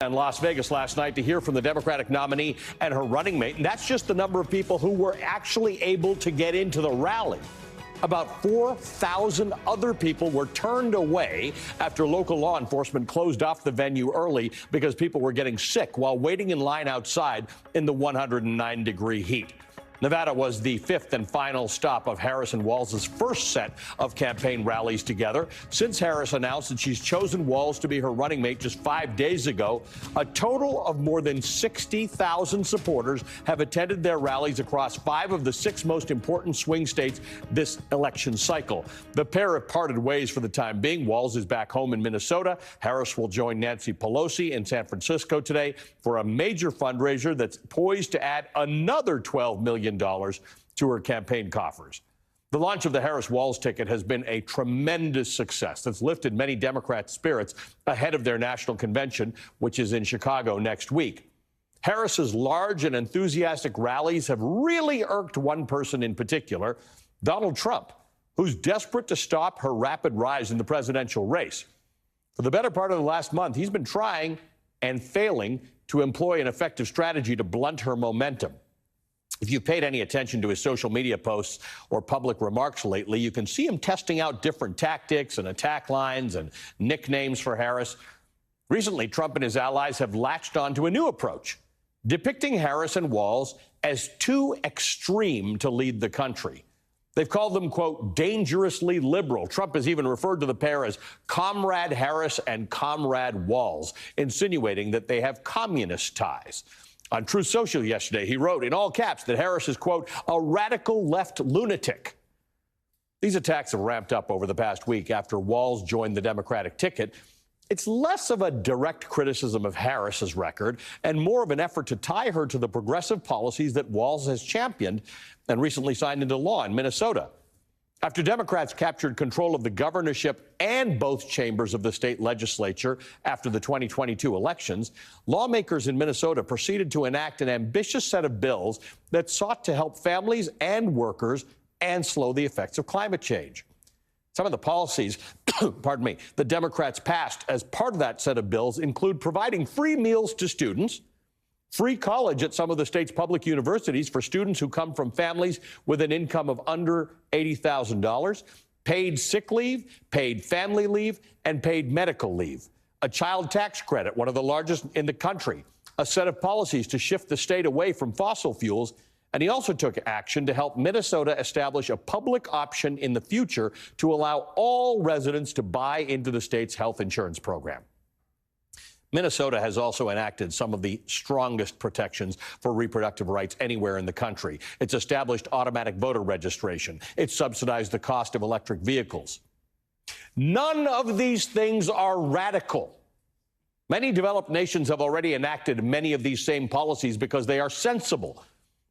In Las Vegas last night to hear from the Democratic nominee and her running mate. And that's just the number of people who were actually able to get into the rally. About 4,000 other people were turned away after local law enforcement closed off the venue early because people were getting sick while waiting in line outside in the 109-degree heat. Nevada was the fifth and final stop of Harris and Walz's first set of campaign rallies together. Since Harris announced that she's chosen Walz to be her running mate just 5 days ago, a total of more than 60,000 supporters have attended their rallies across 5 of the 6 most important swing states this election cycle. The pair have parted ways for the time being. Walz is back home in Minnesota. Harris will join Nancy Pelosi in San Francisco today for a major fundraiser that's poised to add another $12 million to her campaign coffers. The launch of the Harris-Walz ticket has been a tremendous success that's lifted many Democrats' spirits ahead of their national convention, which is in Chicago next week. Harris's large and enthusiastic rallies have really irked one person in particular, Donald Trump, who's desperate to stop her rapid rise in the presidential race. For the better part of the last month, he's been trying and failing to employ an effective strategy to blunt her momentum. If you've paid any attention to his social media posts or public remarks lately, you can see him testing out different tactics and attack lines and nicknames for Harris. Recently, Trump and his allies have latched onto a new approach, depicting Harris and Walz as too extreme to lead the country. They've called them, quote, dangerously liberal. Trump has even referred to the pair as Comrade Harris and Comrade Walz, insinuating that they have communist ties. On Truth Social yesterday, he wrote in all caps that Harris is, quote, a radical left lunatic. These attacks have ramped up over the past week after Walz joined the Democratic ticket. It's less of a direct criticism of Harris's record and more of an effort to tie her to the progressive policies that Walz has championed and recently signed into law in Minnesota. After Democrats captured control of the governorship and both chambers of the state legislature after the 2022 elections, lawmakers in Minnesota proceeded to enact an ambitious set of bills that sought to help families and workers and slow the effects of climate change. Some of the policies, the Democrats passed as part of that set of bills include providing free meals to students, free college at some of the state's public universities for students who come from families with an income of under $80,000, paid sick leave, paid family leave, and paid medical leave, a child tax credit, one of the largest in the country, a set of policies to shift the state away from fossil fuels, and he also took action to help Minnesota establish a public option in the future to allow all residents to buy into the state's health insurance program. Minnesota has also enacted some of the strongest protections for reproductive rights anywhere in the country. It's established automatic voter registration. It's subsidized the cost of electric vehicles. None of these things are radical. Many developed nations have already enacted many of these same policies because they are sensible.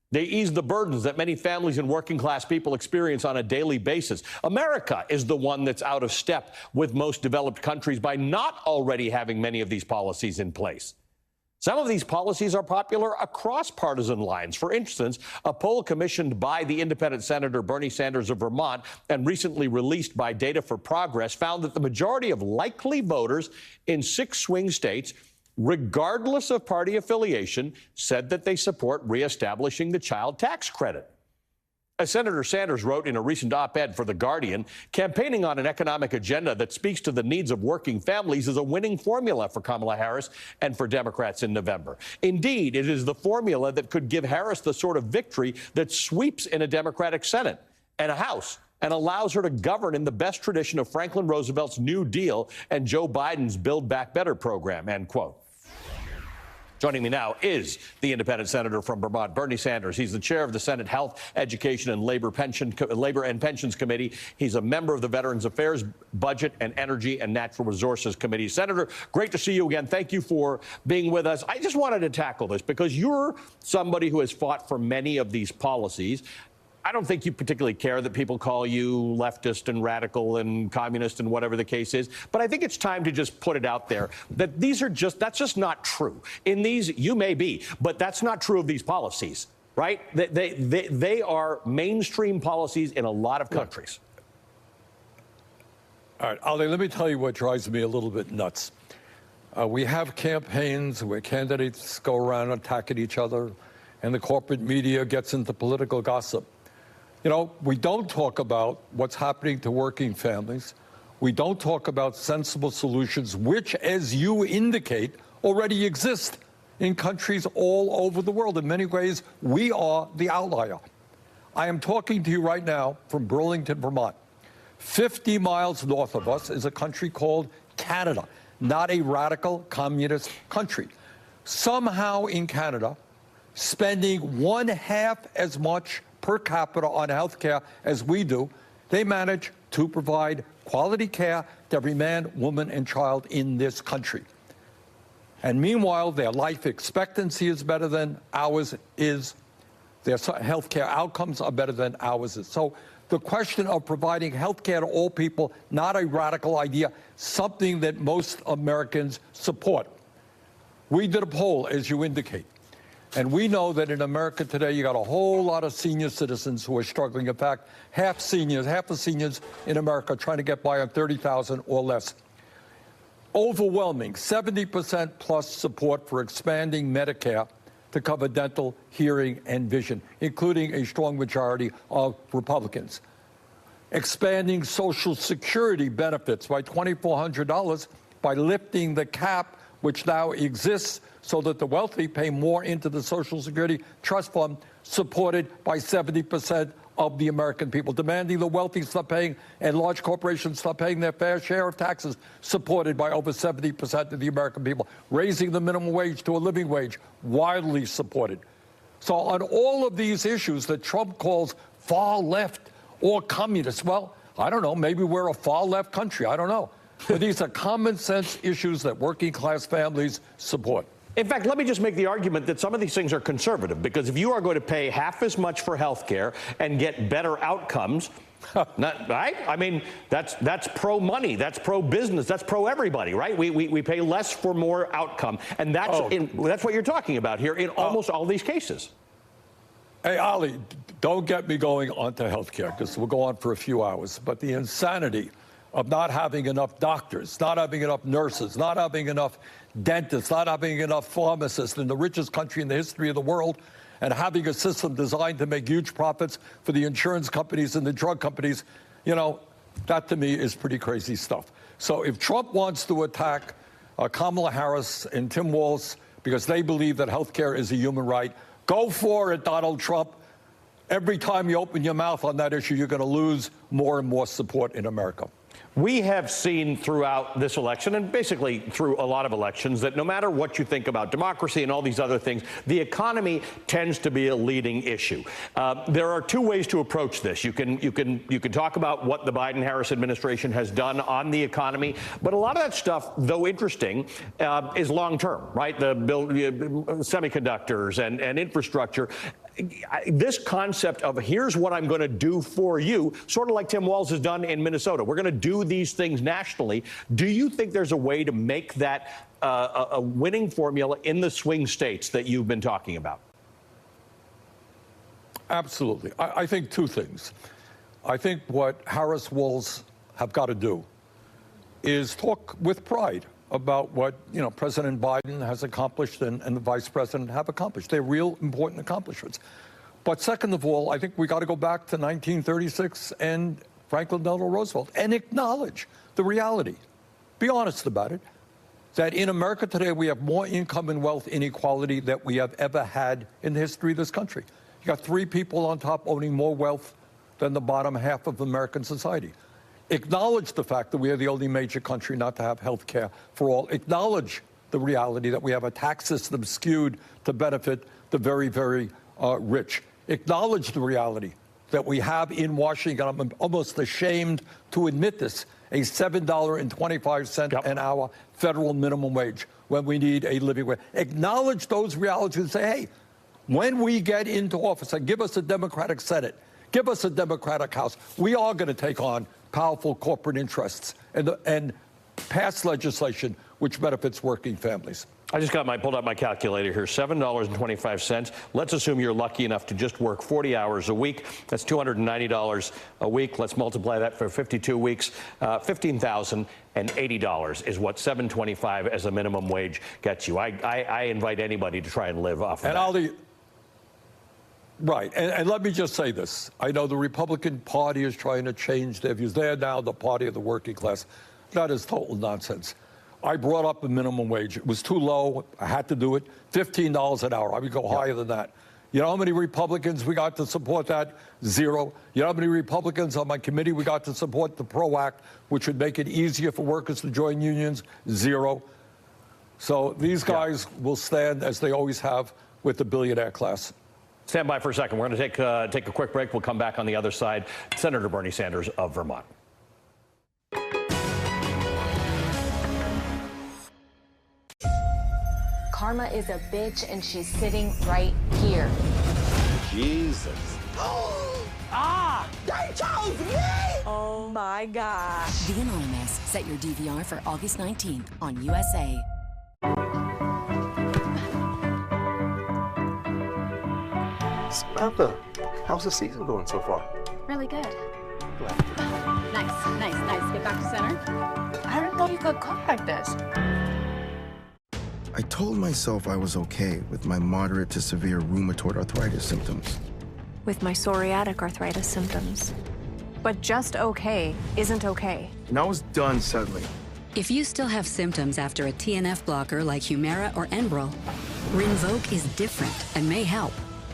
They ease the burdens that many families and working class people experience on a daily basis. America is the one that's out of step with most developed countries by not already having many of these policies in place. Some of these policies are popular across partisan lines. For instance, a poll commissioned by the independent Senator Bernie Sanders of Vermont and recently released by Data for Progress found that the majority of likely voters in 6 swing states, regardless of party affiliation, said that they support reestablishing the child tax credit. As Senator Sanders wrote in a recent op-ed for The Guardian, campaigning on an economic agenda that speaks to the needs of working families is a winning formula for Kamala Harris and for Democrats in November. Indeed, it is the formula that could give Harris the sort of victory that sweeps in a Democratic Senate and a House and allows her to govern in the best tradition of Franklin Roosevelt's New Deal and Joe Biden's Build Back Better program, end quote. Joining me now is the independent senator from Vermont, Bernie Sanders. He's the chair of the Senate Health, Education, and Labor and Pensions Committee. He's a member of the Veterans Affairs, Budget, and Energy and Natural Resources Committee. Senator, great to see you again. Thank you for being with us. I just wanted to tackle this because you're somebody who has fought for many of these policies. I don't think you particularly care that people call you leftist and radical and communist and whatever the case is. But I think it's time to just put it out there that that's just not true. In these, you may be, but that's not true of these policies, right? They are mainstream policies in a lot of countries. All right, Ali, let me tell you what drives me a little bit nuts. We have campaigns where candidates go around attacking each other, and the corporate media gets into political gossip. You know, we don't talk about what's happening to working families. We don't talk about sensible solutions, which, as you indicate, already exist in countries all over the world. In many ways, we are the outlier. I am talking to you right now from Burlington, Vermont. 50 miles north of us is a country called Canada, not a radical communist country. Somehow in Canada, spending 1/2 as much per capita on health care as we do, they manage to provide quality care to every man, woman, and child in this country. And meanwhile, their life expectancy is better than ours is. Their health care outcomes are better than ours is. So the question of providing health care to all people, not a radical idea, something that most Americans support. We did a poll, as you indicate. And we know that in America today, you got a whole lot of senior citizens who are struggling. In fact, half the seniors in America are trying to get by on $30,000 or less. Overwhelming 70% plus support for expanding Medicare to cover dental, hearing, and vision, including a strong majority of Republicans. Expanding Social Security benefits by $2,400 by lifting the cap, which now exists, so that the wealthy pay more into the Social Security Trust Fund, supported by 70% of the American people. Demanding the wealthy stop paying and large corporations stop paying their fair share of taxes, supported by over 70% of the American people. Raising the minimum wage to a living wage, widely supported. So on all of these issues that Trump calls far left or communist, well, I don't know, maybe we're a far left country, I don't know. But these are common sense issues that working class families support. In fact, let me just make the argument that some of these things are conservative, because if you are going to pay half as much for health care and get better outcomes, right? I mean, that's pro-money, that's pro-business, that's pro-everybody, right? We pay less for more outcome, and that's what you're talking about here in almost all these cases. Hey, Ali, don't get me going onto health care, because we'll go on for a few hours, but the insanity of not having enough doctors, not having enough nurses, not having enough dentists, not having enough pharmacists in the richest country in the history of the world, and having a system designed to make huge profits for the insurance companies and the drug companies, you know, that to me is pretty crazy stuff. So if Trump wants to attack Kamala Harris and Tim Walz because they believe that health care is a human right, go for it, Donald Trump. Every time you open your mouth on that issue, you're going to lose more and more support in America. We have seen throughout this election, and basically through a lot of elections, that no matter what you think about democracy and all these other things, the economy tends to be a leading issue. There are two ways to approach this. You can talk about what the Biden-Harris administration has done on the economy, but a lot of that stuff, though interesting, is long-term, right? The semiconductors and infrastructure. This concept of here's what I'm going to do for you, sort of like Tim Walz has done in Minnesota. We're going to do these things nationally. Do you think there's a way to make that a winning formula in the swing states that you've been talking about? Absolutely. I think two things. I think what Harris-Walz have got to do is talk with pride about what, you know, President Biden has accomplished and the vice president have accomplished. They're real important accomplishments. But second of all, I think we got to go back to 1936 and Franklin Delano Roosevelt and acknowledge the reality. Be honest about it, that in America today we have more income and wealth inequality than we have ever had in the history of this country. You got 3 people on top owning more wealth than the bottom half of American society. Acknowledge the fact that we are the only major country not to have health care for all. Acknowledge the reality that we have a tax system skewed to benefit the very, very rich. Acknowledge the reality that we have in Washington, I'm almost ashamed to admit this, a $7.25 an hour federal minimum wage when we need a living wage. Acknowledge those realities and say, hey, when we get into office, and give us a Democratic Senate, give us a Democratic House, we are going to take on powerful corporate interests and pass legislation which benefits working families. I just pulled out my calculator here, $7.25. Let's assume you're lucky enough to just work 40 hours a week. That's $290 a week. Let's multiply that for 52 weeks. $15,080 is what $7.25 as a minimum wage gets you. I invite anybody to try and live off of that. Right, and let me just say this. I know the Republican Party is trying to change their views. They're now the party of the working class. That is total nonsense. I brought up a minimum wage. It was too low. I had to do it. $15 an hour. I would go higher than that. You know how many Republicans we got to support that? Zero. You know how many Republicans on my committee we got to support the PRO Act, which would make it easier for workers to join unions? Zero. So these guys will stand, as they always have, with the billionaire class. Stand by for a second. We're going to take a quick break. We'll come back on the other side. Senator Bernie Sanders of Vermont. Karma is a bitch, and she's sitting right here. Jesus. They chose me! Oh my gosh. The Anonymous. Set your DVR for August 19th on USA. Samantha, how's the season going so far? Really good. Nice. Get back to center. I didn't know you got caught like this. I told myself I was okay with my moderate to severe rheumatoid arthritis symptoms. With my psoriatic arthritis symptoms. But just okay isn't okay. And I was done settling. If you still have symptoms after a TNF blocker like Humira or Enbrel, Rinvoq is different and may help.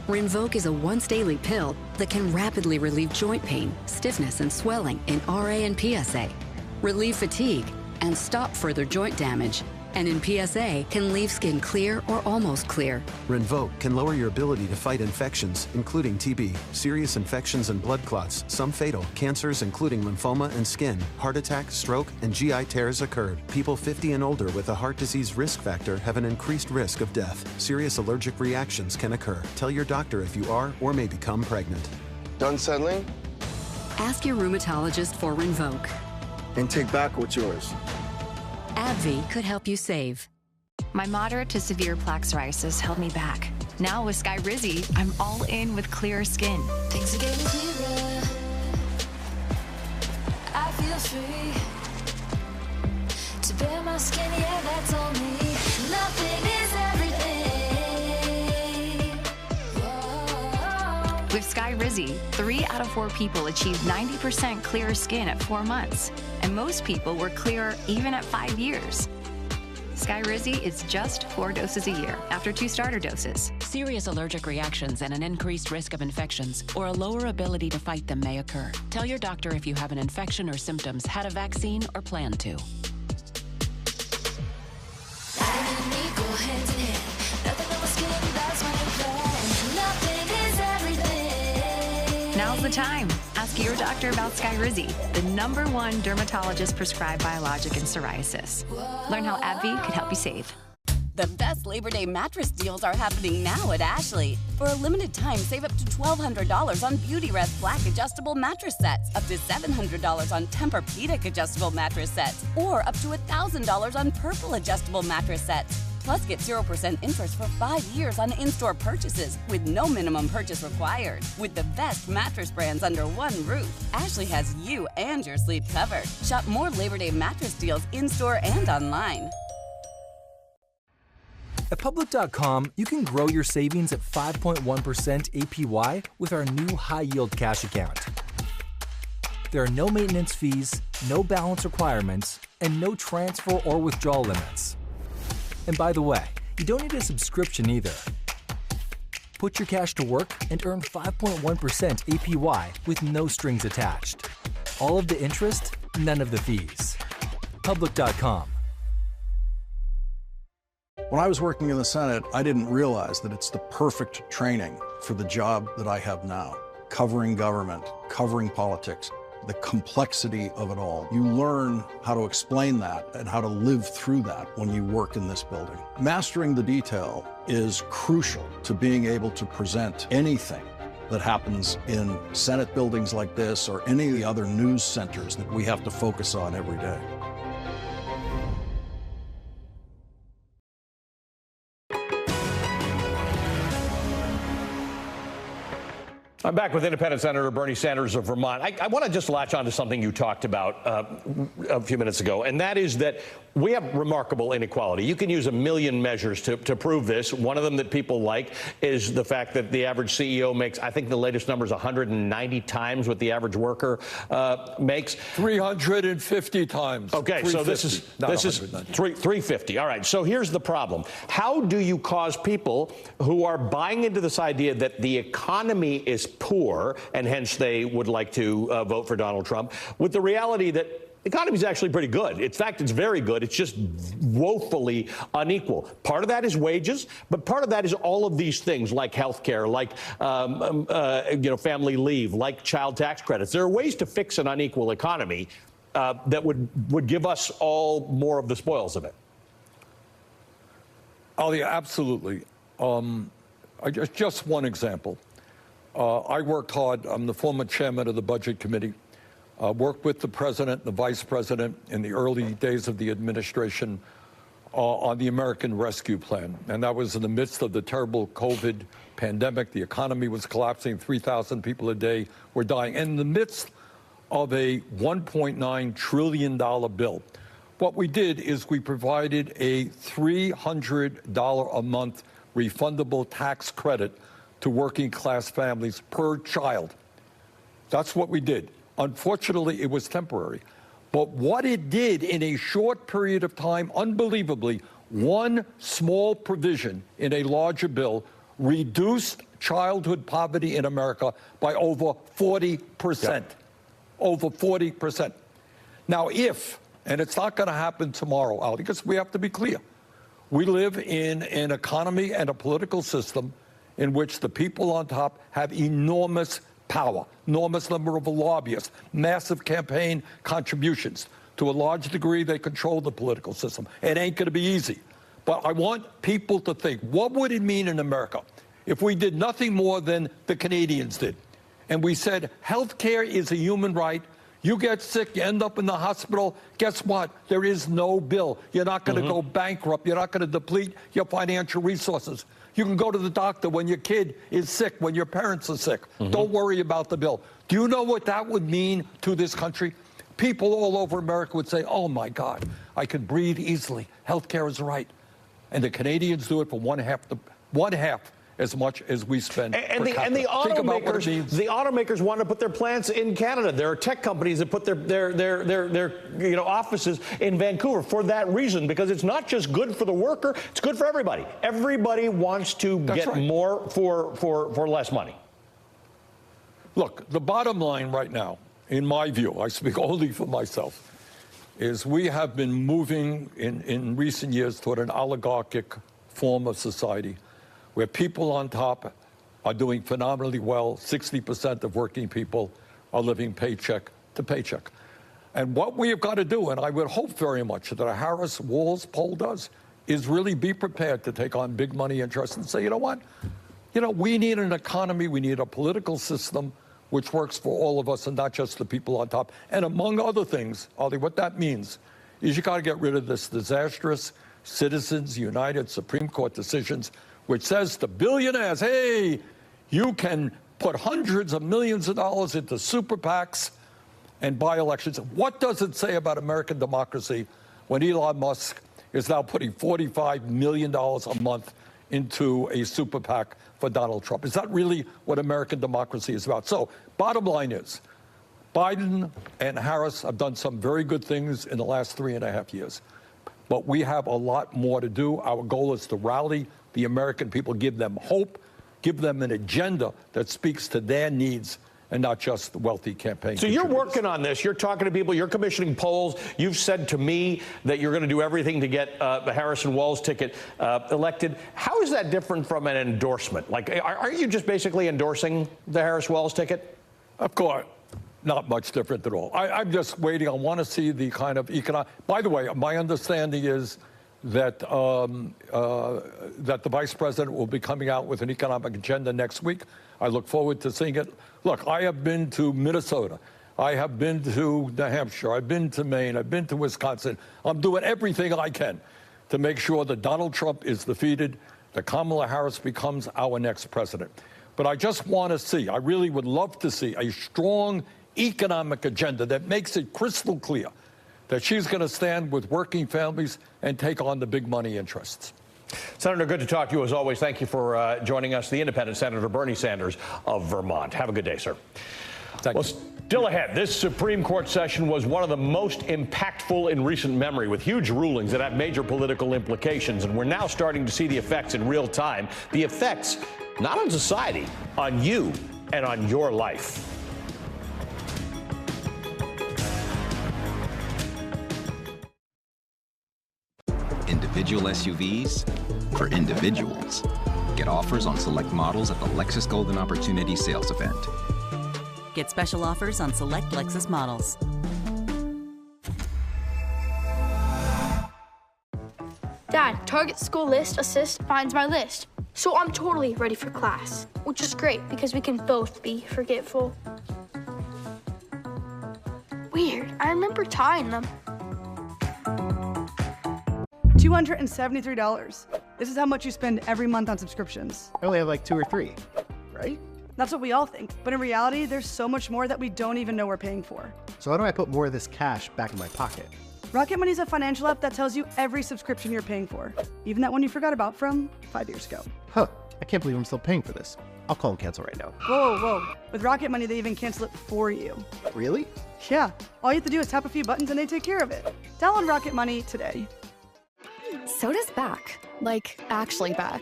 Rinvoq is a once-daily pill that can rapidly relieve joint pain, stiffness, and swelling in RA and PSA, relieve fatigue, and stop further joint damage. And in PSA, can leave skin clear or almost clear. Rinvoq can lower your ability to fight infections, including TB, serious infections and blood clots, some fatal, cancers including lymphoma and skin, heart attack, stroke, and GI tears occurred. People 50 and older with a heart disease risk factor have an increased risk of death. Serious allergic reactions can occur. Tell your doctor if you are or may become pregnant. Done settling? Ask your rheumatologist for Rinvoq. And take back what's yours. AbbVie could help you save. My moderate to severe plaque psoriasis held me back. Now with Skyrizi, I'm all in with clearer skin. Things are getting clearer. I feel free to bare my skin, yeah, that's all me. Nothing is everything. Whoa. With Skyrizi, 3 out of 4 people achieved 90% clearer skin at 4 months. And most people were clearer even at 5 years. Skyrizi is just 4 doses a year after 2 starter doses. Serious allergic reactions and an increased risk of infections or a lower ability to fight them may occur. Tell your doctor if you have an infection or symptoms, had a vaccine, or plan to. Now's the time. Ask your doctor about Skyrizi, the #1 dermatologist prescribed biologic in psoriasis. Learn how AbbVie could help you save. The best Labor Day mattress deals are happening now at Ashley. For a limited time, save up to $1,200 on Beautyrest Black adjustable mattress sets, up to $700 on Tempur-Pedic adjustable mattress sets, or up to $1,000 on Purple adjustable mattress sets. Plus, get 0% interest for 5 years on in-store purchases with no minimum purchase required. With the best mattress brands under one roof, Ashley has you and your sleep covered. Shop more Labor Day mattress deals in-store and online. At Public.com, you can grow your savings at 5.1% APY with our new high-yield cash account. There are no maintenance fees, no balance requirements, and no transfer or withdrawal limits. And by the way, you don't need a subscription either. Put your cash to work and earn 5.1% APY with no strings attached. All of the interest, none of the fees. Public.com. When I was working in the Senate, I didn't realize that it's the perfect training for the job that I have now. Covering government, covering politics, the complexity of it all. You learn how to explain that and how to live through that when you work in this building. Mastering the detail is crucial to being able to present anything that happens in Senate buildings like this or any of the other news centers that we have to focus on every day. I'm back with Independent Senator Bernie Sanders of Vermont. I want to just latch on to something you talked about a few minutes ago, and that is that we have remarkable inequality. You can use a million measures to prove this. One of them that people like is the fact that the average CEO makes, I think the latest number is 190 times what the average worker makes. 350 times. Okay, so this is 350. All right, so here's the problem. How do you cause people who are buying into this idea that the economy is poor, and hence they would like to vote for Donald Trump, with the reality that the economy is actually pretty good. In fact, it's very good. It's just woefully unequal. Part of that is wages, but part of that is all of these things like health care, like family leave, like child tax credits. There are ways to fix an unequal economy that would give us all more of the spoils of it. Ali, absolutely. Just one example. I worked hard. I'm the former chairman of the Budget Committee. Worked with the president, the vice president in the early days of the administration on the American Rescue Plan. And that was in the midst of the terrible COVID pandemic. The economy was collapsing. 3,000 people a day were dying. And in the midst of a $1.9 trillion bill, what we did is we provided a $300 a month refundable tax credit to working class families per child. That's what we did. Unfortunately, it was temporary. But what it did in a short period of time, unbelievably, one small provision in a larger bill reduced childhood poverty in America by over 40%. Yep. Over 40%. Now, and it's not going to happen tomorrow, Ali, because we have to be clear. We live in an economy and a political system in which the people on top have enormous power, enormous number of lobbyists, massive campaign contributions. To a large degree, they control the political system. It ain't going to be easy. But I want people to think, what would it mean in America if we did nothing more than the Canadians did? And we said, health care is a human right. You get sick, you end up in the hospital. Guess what? There is no bill. You're not going to go bankrupt. You're not going to deplete your financial resources. You can go to the doctor when your kid is sick, when your parents are sick. Don't worry about the bill. Do you know what that would mean to this country? People all over America would say, oh, my God, I can breathe easily. Health care is right. And the Canadians do it for one half as much as we spend. And the automakers want to put their plants in Canada. There are tech companies that put their offices in Vancouver for that reason, because it's not just good for the worker, it's good for everybody. Everybody wants to get more for less money. Look, the bottom line right now, in my view, I speak only for myself, is we have been moving in recent years toward an oligarchic form of society, where people on top are doing phenomenally well. 60% of working people are living paycheck to paycheck. And what we have got to do, and I would hope very much that a Harris-Walz poll does, is really be prepared to take on big money interests and say, you know what? We need an economy, we need a political system which works for all of us and not just the people on top. And among other things, Ali, what that means is you got to get rid of this disastrous Citizens United Supreme Court decisions, which says to billionaires, hey, you can put hundreds of millions of dollars into super PACs and buy elections. What does it say about American democracy when Elon Musk is now putting $45 million a month into a super PAC for Donald Trump? Is that really what American democracy is about? So, bottom line is, Biden and Harris have done some very good things in the last 3.5 years. But we have a lot more to do. Our goal is to rally the American people, give them hope, give them an agenda that speaks to their needs and not just the wealthy campaign. So you're working on this. You're talking to people. You're commissioning polls. You've said to me that you're going to do everything to get the Harrison-Walz ticket elected. How is that different from an endorsement? Like, aren't you just basically endorsing the Harris-Walz ticket? Of course. Not much different at all. I'm just waiting. I want to see the kind of economic. By the way, my understanding is that that the vice president will be coming out with an economic agenda next week. I look forward to seeing it. Look, I have been to Minnesota. I have been to New Hampshire. I've been to Maine. I've been to Wisconsin. I'm doing everything I can to make sure that Donald Trump is defeated, that Kamala Harris becomes our next president. But I just want to see, I really would love to see a strong economic agenda that makes it crystal clear that she's going to stand with working families and take on the big money interests. Senator, good to talk to you as always. Thank you for joining us, the independent Senator Bernie Sanders of Vermont. Have a good day, sir. Thank you. Still ahead, this Supreme Court session was one of the most impactful in recent memory, with huge rulings that have major political implications. And we're now starting to see the effects in real time. The effects not on society, on you and on your life. Individual SUVs for individuals. Get offers on select models at the Lexus Golden Opportunity Sales Event. Get special offers on select Lexus models. Dad, Target School List Assist finds my list. So I'm totally ready for class, which is great because we can both be forgetful. Weird, I remember tying them. $273. This is how much you spend every month on subscriptions. I only have like 2 or 3, right? That's what we all think. But in reality, there's so much more that we don't even know we're paying for. So how do I put more of this cash back in my pocket? Rocket Money is a financial app that tells you every subscription you're paying for, even that one you forgot about from 5 years ago. Huh, I can't believe I'm still paying for this. I'll call and cancel right now. Whoa, whoa. With Rocket Money, they even cancel it for you. Really? Yeah. All you have to do is tap a few buttons and they take care of it. Download Rocket Money today. Soda's back. Like, actually back.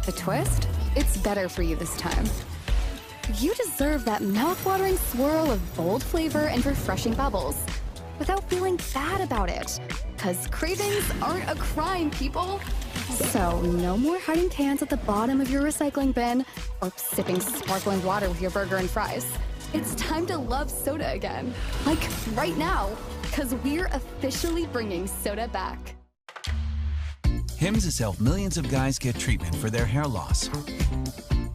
The twist? It's better for you this time. You deserve that mouth-watering swirl of bold flavor and refreshing bubbles without feeling bad about it. 'Cause cravings aren't a crime, people. So no more hiding cans at the bottom of your recycling bin or sipping sparkling water with your burger and fries. It's time to love soda again. Like, right now. 'Cause we're officially bringing soda back. Hims has helped millions of guys get treatment for their hair loss,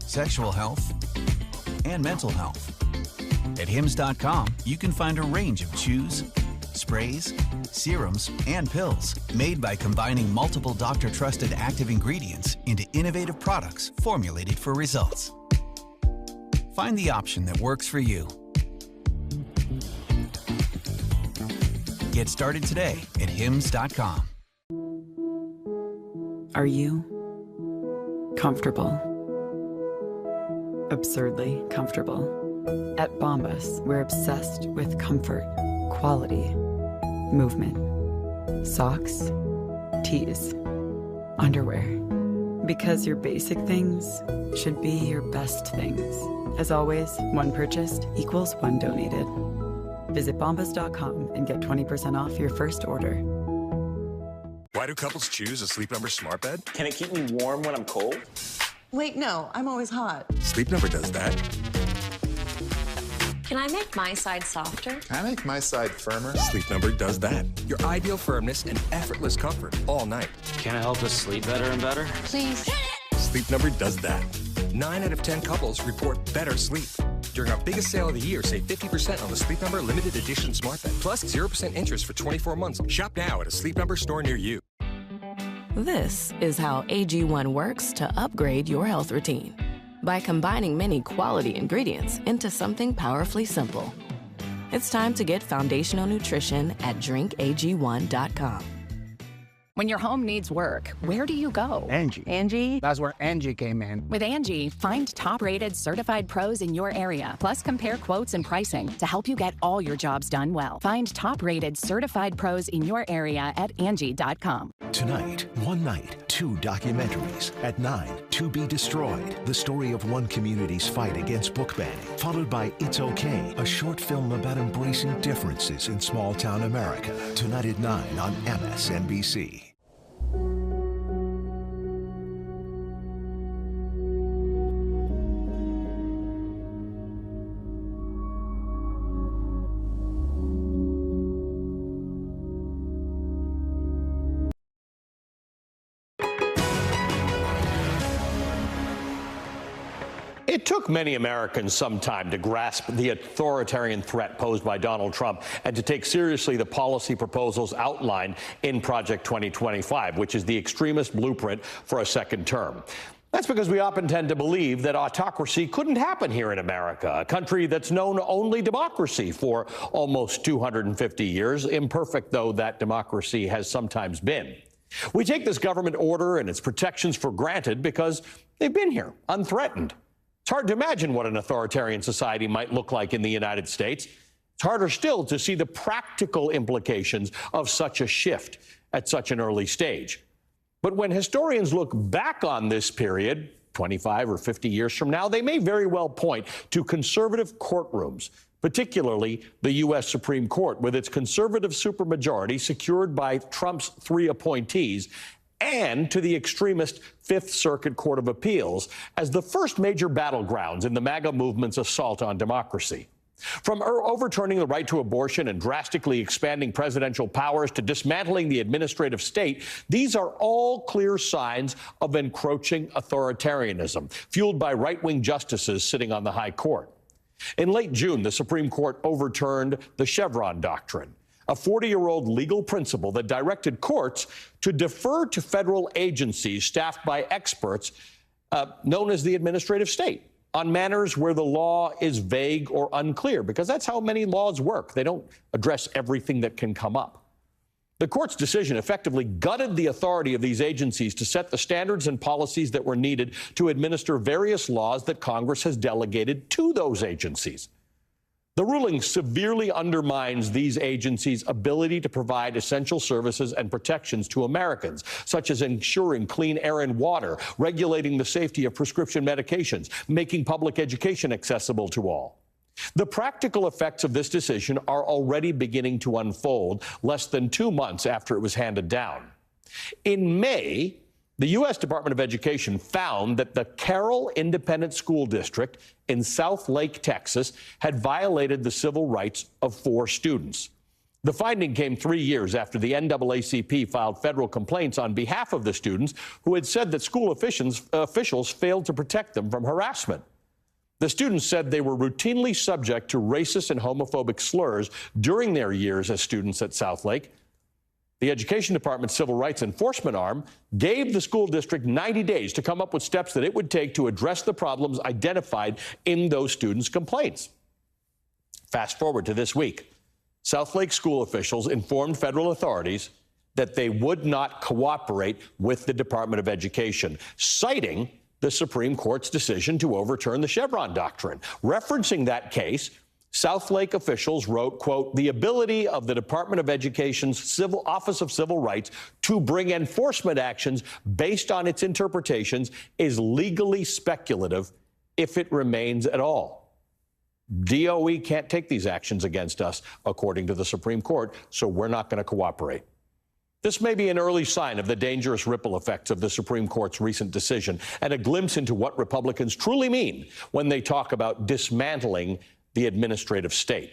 sexual health, and mental health. At Hims.com, you can find a range of chews, sprays, serums, and pills made by combining multiple doctor-trusted active ingredients into innovative products formulated for results. Find the option that works for you. Get started today at Hims.com. Are you comfortable? Absurdly comfortable. At Bombas, we're obsessed with comfort, quality, movement. Socks, tees, underwear. Because your basic things should be your best things. As always, one purchased equals one donated. Visit bombas.com and get 20% off your first order. Why do couples choose a Sleep Number smart bed? Can it keep me warm when I'm cold? Wait, no, I'm always hot. Sleep Number does that. Can I make my side softer? Can I make my side firmer? Sleep Number does that. Your ideal firmness and effortless comfort all night. Can it help us sleep better and better? Please. Sleep Number does that. 9 out of 10 couples report better sleep. During our biggest sale of the year, save 50% on the Sleep Number limited edition smart bed. Plus 0% interest for 24 months. Shop now at a Sleep Number store near you. This is how AG1 works to upgrade your health routine. By combining many quality ingredients into something powerfully simple. It's time to get foundational nutrition at drinkag1.com. When your home needs work, where do you go? Angie. Angie? That's where Angie came in. With Angie, find top-rated certified pros in your area. Plus, compare quotes and pricing to help you get all your jobs done well. Find top-rated certified pros in your area at Angie.com. Tonight, one night, 2 documentaries. At 9, To Be Destroyed, the story of one community's fight against book banning. Followed by It's Okay, a short film about embracing differences in small-town America. Tonight at 9 on MSNBC. It took many Americans some time to grasp the authoritarian threat posed by Donald Trump and to take seriously the policy proposals outlined in Project 2025, which is the extremist blueprint for a second term. That's because we often tend to believe that autocracy couldn't happen here in America, a country that's known only democracy for almost 250 years, imperfect though that democracy has sometimes been. We take this government order and its protections for granted because they've been here, unthreatened. It's hard to imagine what an authoritarian society might look like in the United States. It's harder still to see the practical implications of such a shift at such an early stage. But when historians look back on this period, 25 or 50 years from now, they may very well point to conservative courtrooms, particularly the U.S. Supreme Court, with its conservative supermajority secured by Trump's 3 appointees, and to the extremist Fifth Circuit Court of Appeals as the first major battlegrounds in the MAGA movement's assault on democracy. From overturning the right to abortion and drastically expanding presidential powers to dismantling the administrative state, these are all clear signs of encroaching authoritarianism, fueled by right-wing justices sitting on the high court. In late June, the Supreme Court overturned the Chevron doctrine, a 40-year-old legal principle that directed courts to defer to federal agencies staffed by experts known as the administrative state on matters where the law is vague or unclear, because that's how many laws work. They don't address everything that can come up. The court's decision effectively gutted the authority of these agencies to set the standards and policies that were needed to administer various laws that Congress has delegated to those agencies. The ruling severely undermines these agencies' ability to provide essential services and protections to Americans, such as ensuring clean air and water, regulating the safety of prescription medications, making public education accessible to all. The practical effects of this decision are already beginning to unfold less than 2 months after it was handed down. In May, the U.S. Department of Education found that the Carroll Independent School District in South Lake, Texas, had violated the civil rights of 4 students. The finding came 3 years after the NAACP filed federal complaints on behalf of the students who had said that school officials failed to protect them from harassment. The students said they were routinely subject to racist and homophobic slurs during their years as students at South Lake. The Education Department's Civil Rights Enforcement arm gave the school district 90 days to come up with steps that it would take to address the problems identified in those students' complaints. Fast forward to this week. South Lake school officials informed federal authorities that they would not cooperate with the Department of Education, citing the Supreme Court's decision to overturn the Chevron doctrine. Referencing that case, South Lake officials wrote, quote, "The ability of the Department of Education's Office of Civil Rights to bring enforcement actions based on its interpretations is legally speculative if it remains at all. DOE can't take these actions against us, according to the Supreme Court, so we're not going to cooperate." This may be an early sign of the dangerous ripple effects of the Supreme Court's recent decision and a glimpse into what Republicans truly mean when they talk about dismantling the administrative state.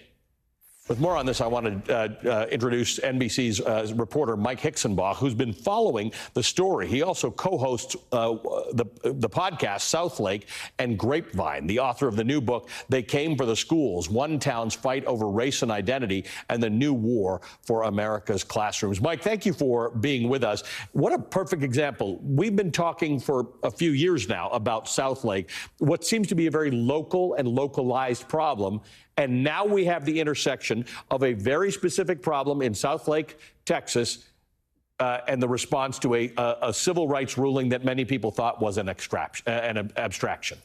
With more on this, I want to introduce NBC's reporter Mike Hixenbach, who's been following the story. He also co-hosts the podcast South Lake and Grapevine, the author of the new book, They Came for the Schools, One Town's Fight Over Race and Identity and the New War for America's Classrooms. Mike, thank you for being with us. What a perfect example. We've been talking for a few years now about South Lake, what seems to be a very local and localized problem. And now we have the intersection of a very specific problem in South Lake, Texas, and the response to a civil rights ruling that many people thought was an abstraction.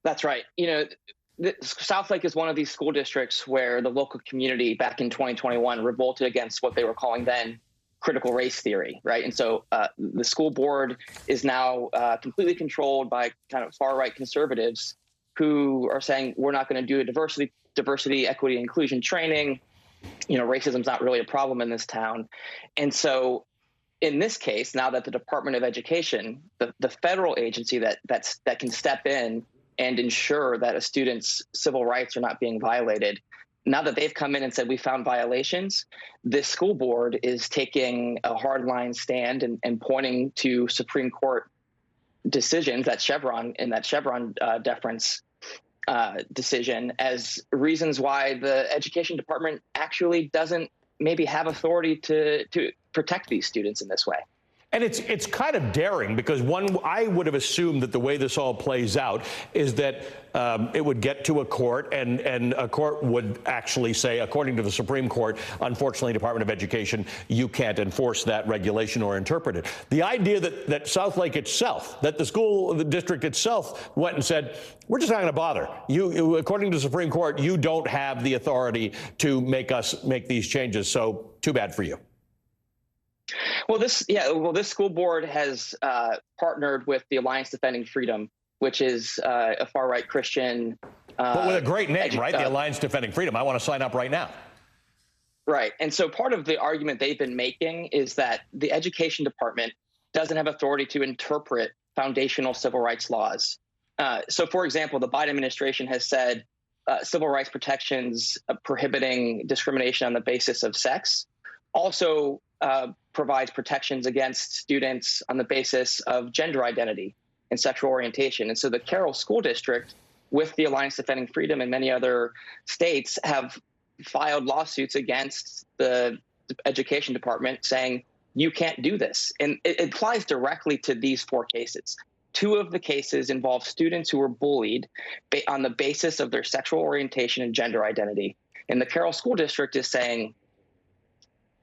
That's right. You know, South Lake is one of these school districts where the local community back in 2021 revolted against what they were calling then critical race theory, right? And so the school board is now completely controlled by kind of far-right conservatives who are saying we're not going to do a diversity, equity, inclusion training. You know, racism's not really a problem in this town. And so in this case, now that the Department of Education, the federal agency that can step in and ensure that a student's civil rights are not being violated, now that they've come in and said we found violations, this school board is taking a hardline stand and pointing to Supreme Court decisions, that Chevron deference decision, as reasons why the Education Department actually doesn't maybe have authority to protect these students in this way. And it's kind of daring because I would have assumed that the way this all plays out is that it would get to a court and a court would actually say, according to the Supreme Court, unfortunately, Department of Education, you can't enforce that regulation or interpret it. The idea that Southlake itself, that the district itself went and said, we're just not going to bother. You, according to the Supreme Court, you don't have the authority to make these changes. So too bad for you. Well, this school board has partnered with the Alliance Defending Freedom, which is a far-right Christian. But with a great name, right? The Alliance Defending Freedom. I want to sign up right now. Right. And so part of the argument they've been making is that the education department doesn't have authority to interpret foundational civil rights laws. So, for example, the Biden administration has said civil rights protections prohibiting discrimination on the basis of sex also provides protections against students on the basis of gender identity and sexual orientation. And so the Carroll School District, with the Alliance Defending Freedom and many other states, have filed lawsuits against the education department saying, you can't do this. And it applies directly to these 4 cases. 2 of the cases involve students who were bullied on the basis of their sexual orientation and gender identity. And the Carroll School District is saying,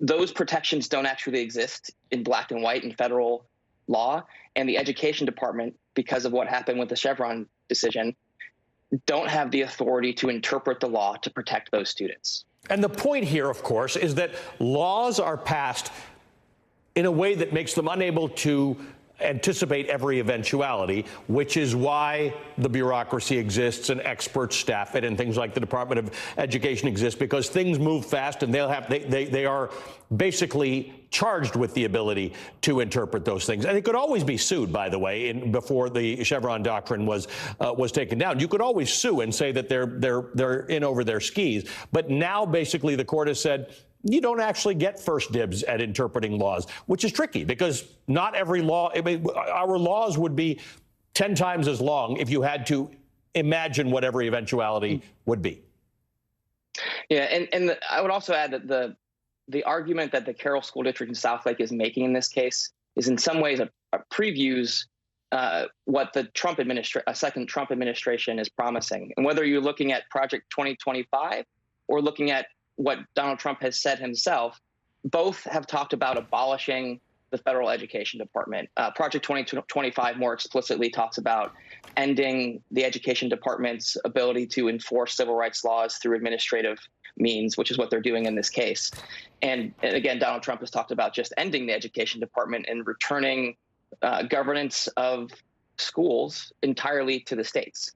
those protections don't actually exist in black and white in federal law, and the education department, because of what happened with the Chevron decision, don't have the authority to interpret the law to protect those students. And the point here, of course, is that laws are passed in a way that makes them unable to anticipate every eventuality, which is why the bureaucracy exists and experts staff it and things like the Department of Education exists, because things move fast and they are basically charged with the ability to interpret those things. And it could always be sued, by the way, before the Chevron doctrine was taken down. You could always sue and say that they're in over their skis. But now basically the court has said, you don't actually get first dibs at interpreting laws, which is tricky because not every law, our laws would be 10 times as long if you had to imagine what every eventuality would be. Yeah, and I would also add that the argument that the Carroll School District in Southlake is making in this case is in some ways a previews what the second Trump administration is promising. And whether you're looking at Project 2025 or looking at what Donald Trump has said himself, both have talked about abolishing the federal education department. Project 2025 more explicitly talks about ending the education department's ability to enforce civil rights laws through administrative means, which is what they're doing in this case. And again, Donald Trump has talked about just ending the education department and returning governance of schools entirely to the states.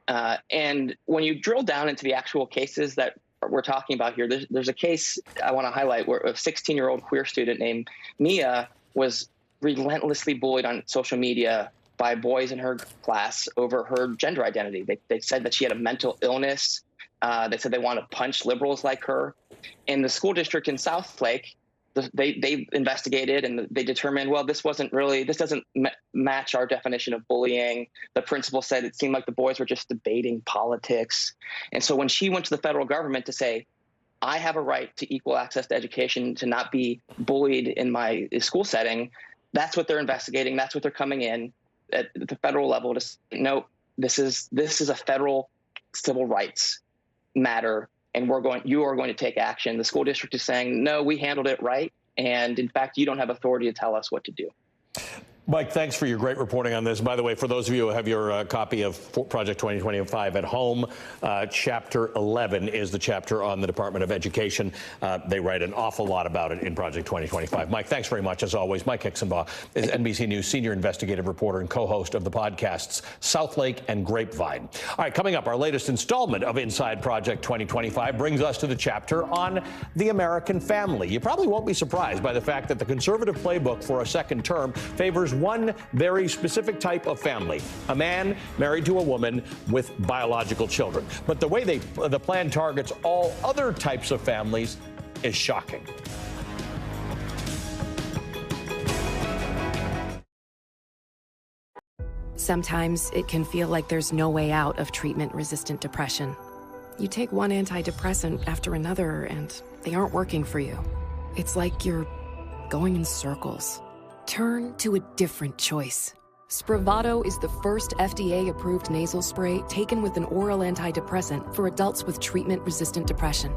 And when you drill down into the actual cases that we're talking about here, there's a case I want to highlight where a 16-year-old queer student named Mia was relentlessly bullied on social media by boys in her class over her gender identity. They said that she had a mental illness. They said they want to punch liberals like her. And the school district in Southlake, they investigated and they determined, well, this doesn't match our definition of bullying. The principal said it seemed like the boys were just debating politics. And so when she went to the federal government to say, I have a right to equal access to education, to not be bullied in my school setting, that's what they're investigating. That's what they're coming in at the federal level to say, no, this is a federal civil rights matter. And you are going to take action. The school district is saying, no, we handled it right. And in fact, you don't have authority to tell us what to do. Mike, thanks for your great reporting on this. By the way, for those of you who have your copy of Project 2025 at home, Chapter 11 is the chapter on the Department of Education. They write an awful lot about it in Project 2025. Mike, thanks very much, as always. Mike Hixenbaugh is NBC News senior investigative reporter and co-host of the podcasts Southlake and Grapevine. All right, coming up, our latest installment of Inside Project 2025 brings us to the chapter on the American family. You probably won't be surprised by the fact that the conservative playbook for a second term favors one very specific type of family, a man married to a woman with biological children. But the way the plan targets all other types of families is shocking. Sometimes it can feel like there's no way out of treatment-resistant depression. You take one antidepressant after another, and they aren't working for you. It's like you're going in circles. Turn to a different choice. Spravato is the first FDA-approved nasal spray taken with an oral antidepressant for adults with treatment-resistant depression.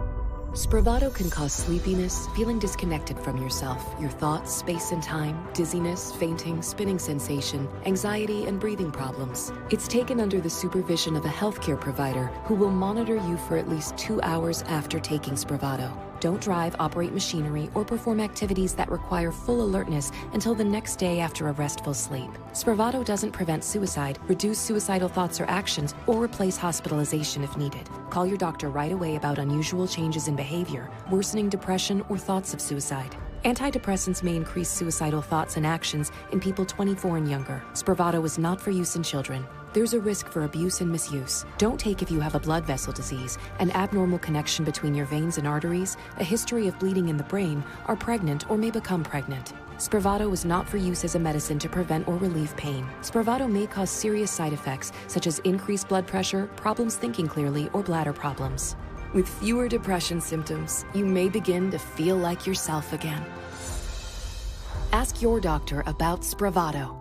Spravato can cause sleepiness, feeling disconnected from yourself, your thoughts, space and time, dizziness, fainting, spinning sensation, anxiety, and breathing problems. It's taken under the supervision of a healthcare provider who will monitor you for at least 2 hours after taking Spravato. Don't drive, operate machinery, or perform activities that require full alertness until the next day after a restful sleep. Spravato doesn't prevent suicide, reduce suicidal thoughts or actions, or replace hospitalization if needed. Call your doctor right away about unusual changes in behavior, worsening depression, or thoughts of suicide. Antidepressants may increase suicidal thoughts and actions in people 24 and younger. Spravato is not for use in children. There's a risk for abuse and misuse. Don't take if you have a blood vessel disease, an abnormal connection between your veins and arteries, a history of bleeding in the brain, are pregnant or may become pregnant. Spravato is not for use as a medicine to prevent or relieve pain. Spravato may cause serious side effects, such as increased blood pressure, problems thinking clearly, or bladder problems. With fewer depression symptoms, you may begin to feel like yourself again. Ask your doctor about Spravato.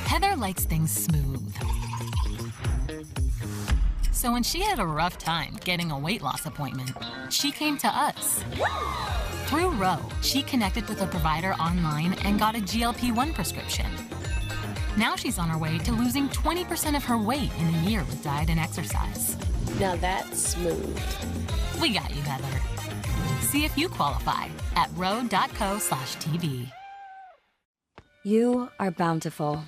Heather likes things smooth. So when she had a rough time getting a weight loss appointment, she came to us. Through Ro, she connected with a provider online and got a GLP-1 prescription. Now she's on her way to losing 20% of her weight in a year with diet and exercise. Now that's smooth. We got you, Heather. See if you qualify at ro.co/TV. You are bountiful.